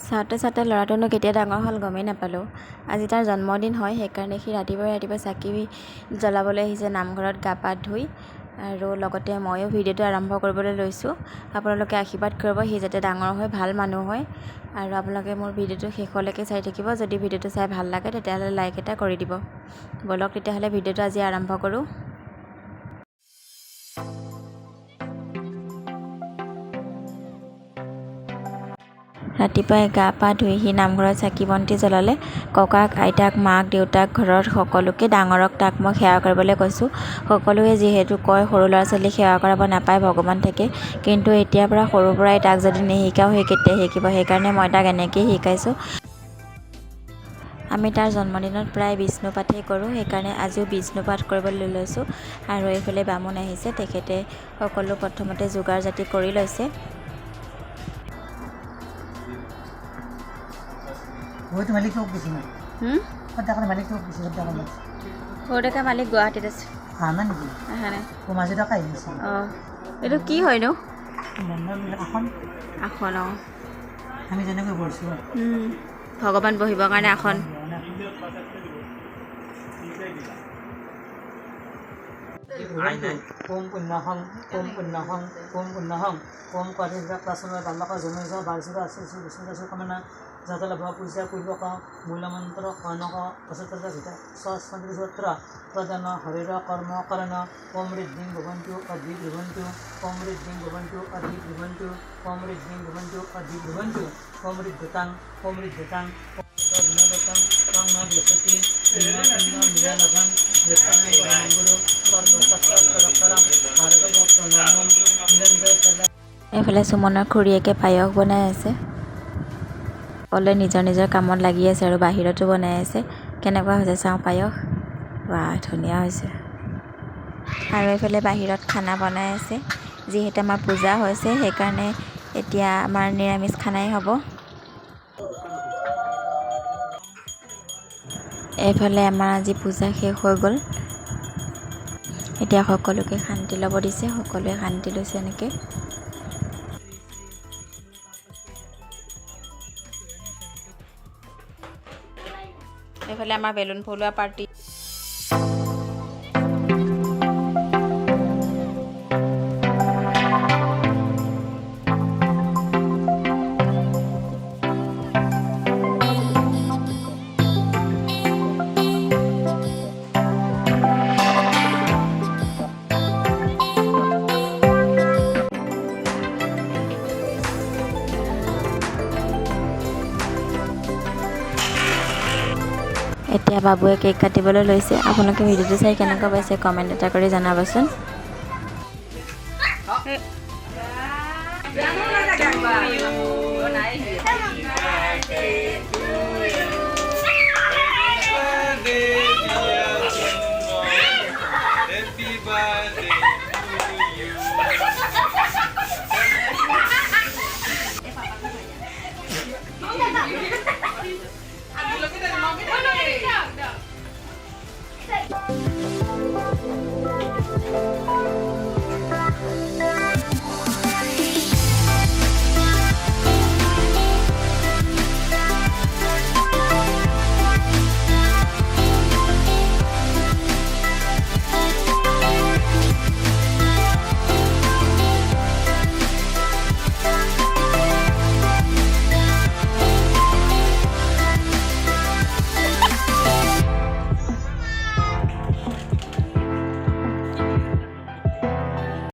চাওঁতে চাওঁতে ল'ৰাটোনো কেতিয়া ডাঙৰ হ'ল গমেই নাপালোঁ। আজি তাৰ জন্মদিন হয়, সেইকাৰণে সি ৰাতিপুৱা চাকি জ্বলাবলৈ আহিছে নামঘৰত গা পা ধুই। আৰু লগতে ময়ো ভিডিঅ'টো আৰম্ভ কৰিবলৈ লৈছোঁ। আপোনালোকে আশীৰ্বাদ কৰিব সি যাতে ডাঙৰ হৈ ভাল মানুহ হয়। আৰু আপোনালোকে মোৰ ভিডিঅ'টো শেষলৈকে চাই থাকিব। যদি ভিডিঅ'টো চাই ভাল লাগে তেতিয়াহ'লে লাইক এটা কৰি দিব। ব'লক তেতিয়াহ'লে ভিডিঅ'টো আজি আৰম্ভ কৰোঁ। ৰাতিপুৱাই গা পা ধুই সি নামঘৰত চাকি বন্তি জ্বলালে। ককাক, আইতাক, মাক, দেউতাক, ঘৰৰ সকলোকে ডাঙৰক তাক মই সেৱা কৰিবলৈ কৈছোঁ। সকলোৱে যিহেতু কয় সৰু ল'ৰা ছোৱালীক সেৱা কৰাব নাপায়, ভগৱান থাকে। কিন্তু এতিয়াৰ পৰা সৰুৰ পৰাই তাক যদি নিশিকাওঁ সি কেতিয়া শিকিব, সেইকাৰণে মই তাক এনেকৈয়ে শিকাইছোঁ। আমি তাৰ জন্মদিনত প্ৰায় বিষ্ণু পাঠেই কৰোঁ, সেইকাৰণে আজিও বিষ্ণু পাঠ কৰিবলৈ লৈছোঁ। আৰু এইফালে বামুণ আহিছে, তেখেতে সকলো প্ৰথমতে যোগাৰ জাতি কৰি লৈছে। সৰু ডেকা মালিক গুৱাহাটীত আছে। অহা নাই। অঁ, এইটো কি হয়নো? আসন। অঁ, আমি যেনেকৈ কৰিছোঁ ভগৱান বহিবৰ কাৰণে আসন। ওম পুণ্যহং ওম পুণ্যহং ওম পুণ্যহং ওম কাঠিকা ক্লাছৰ বাল্যক জনৈজ বাৰ্ষিক আছে কামনা যাতলা ভাৱ পূজা পূৰ্বক মূলমন্ত্ৰ কনক পঁচত্তৰ ভিতা সত্র প্রদান হরির কর্ম করণ ওম ঋদ্ধিং ভবন্তু অধিক ভবন্তু ওম ঋদ্ধিং ভবন্তু অধিক ভবন্তু ওম ঋদ্ধিং ভবন্তু অধিক ভবন্তু ওম ঋদ্ধতাং গুণগতং তং ন বৃহস্পতি মিলালভং এইফালে সুমনৰ খুৰীয়েকে পায়স বনাই আছে। সকলোৱে নিজৰ নিজৰ কামত লাগি আছে আৰু বাহিৰতো বনাই আছে। কেনেকুৱা হৈছে চাওঁ পায়স। বাহ, ধুনীয়া হৈছে। আৰু এইফালে বাহিৰত খানা বনাই আছে। যিহেতু আমাৰ পূজা হৈছে সেইকাৰণে এতিয়া আমাৰ নিৰামিষ খানাই হ'ব। এইফালে আমাৰ আজি পূজা শেষ হৈ গ'ল। এতিয়া সকলোকে শান্তি ল'ব দিছে, সকলোৱে শান্তি লৈছে এনেকৈ। এইফালে আমাৰ বেলুন ফুলোৱা পাৰ্টি। এতিয়া বাবুৱে কেক কাটিবলৈ লৈছে। আপোনালোকে ভিডিঅ'টো চাই কেনেকুৱা পাইছে কমেণ্ট এটা কৰি জনাবচোন।